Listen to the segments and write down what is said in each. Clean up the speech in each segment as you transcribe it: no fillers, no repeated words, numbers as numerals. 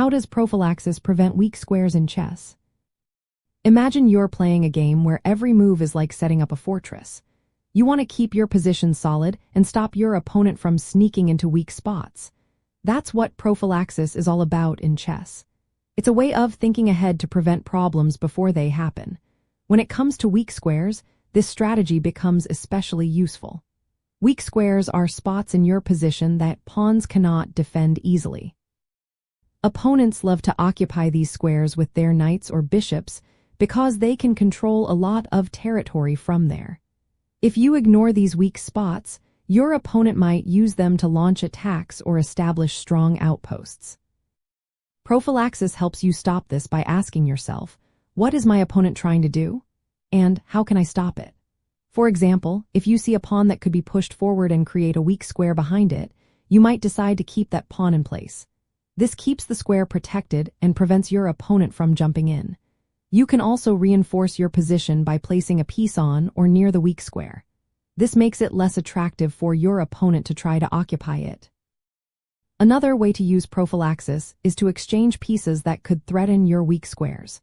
How does prophylaxis prevent weak squares in chess? Imagine you're playing a game where every move is like setting up a fortress. You want to keep your position solid and stop your opponent from sneaking into weak spots. That's what prophylaxis is all about in chess. It's a way of thinking ahead to prevent problems before they happen. When it comes to weak squares, this strategy becomes especially useful. Weak squares are spots in your position that pawns cannot defend easily. Opponents love to occupy these squares with their knights or bishops because they can control a lot of territory from there. If you ignore these weak spots, your opponent might use them to launch attacks or establish strong outposts. Prophylaxis helps you stop this by asking yourself, what is my opponent trying to do? And how can I stop it? For example, if you see a pawn that could be pushed forward and create a weak square behind it, you might decide to keep that pawn in place. This keeps the square protected and prevents your opponent from jumping in. You can also reinforce your position by placing a piece on or near the weak square. This makes it less attractive for your opponent to try to occupy it. Another way to use prophylaxis is to exchange pieces that could threaten your weak squares.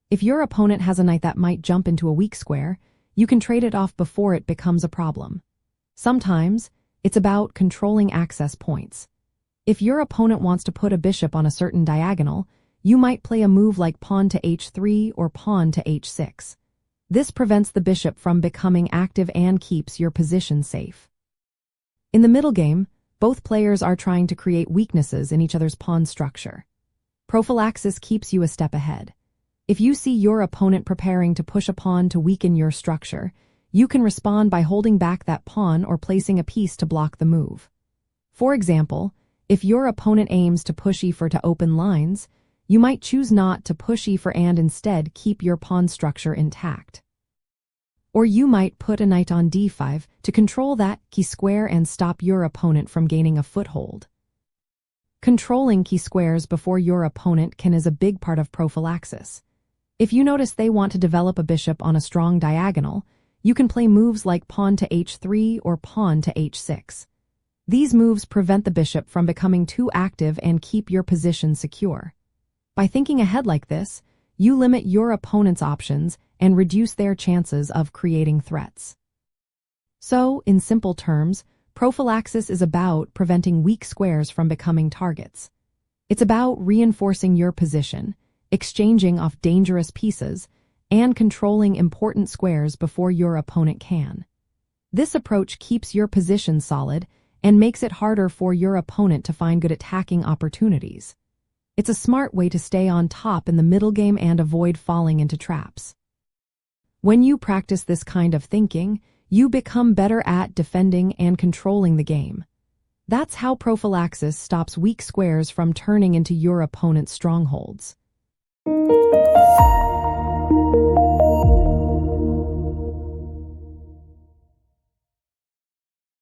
If your opponent has a knight that might jump into a weak square, you can trade it off before it becomes a problem. Sometimes, it's about controlling access points. If your opponent wants to put a bishop on a certain diagonal, you might play a move like pawn to h3 or pawn to h6. This prevents the bishop from becoming active and keeps your position safe. In the middle game, both players are trying to create weaknesses in each other's pawn structure. Prophylaxis keeps you a step ahead. If you see your opponent preparing to push a pawn to weaken your structure, you can respond by holding back that pawn or placing a piece to block the move. For example, if your opponent aims to push e4 to open lines, you might choose not to push e4 and instead keep your pawn structure intact. Or you might put a knight on d5 to control that key square and stop your opponent from gaining a foothold. Controlling key squares before your opponent is a big part of prophylaxis. If you notice they want to develop a bishop on a strong diagonal, you can play moves like pawn to h3 or pawn to h6. These moves prevent the bishop from becoming too active and keep your position secure. By thinking ahead like this, you limit your opponent's options and reduce their chances of creating threats. So, in simple terms, prophylaxis is about preventing weak squares from becoming targets. It's about reinforcing your position, exchanging off dangerous pieces, and controlling important squares before your opponent can. This approach keeps your position solid and makes it harder for your opponent to find good attacking opportunities. It's a smart way to stay on top in the middle game and avoid falling into traps. When you practice this kind of thinking, you become better at defending and controlling the game. That's how prophylaxis stops weak squares from turning into your opponent's strongholds.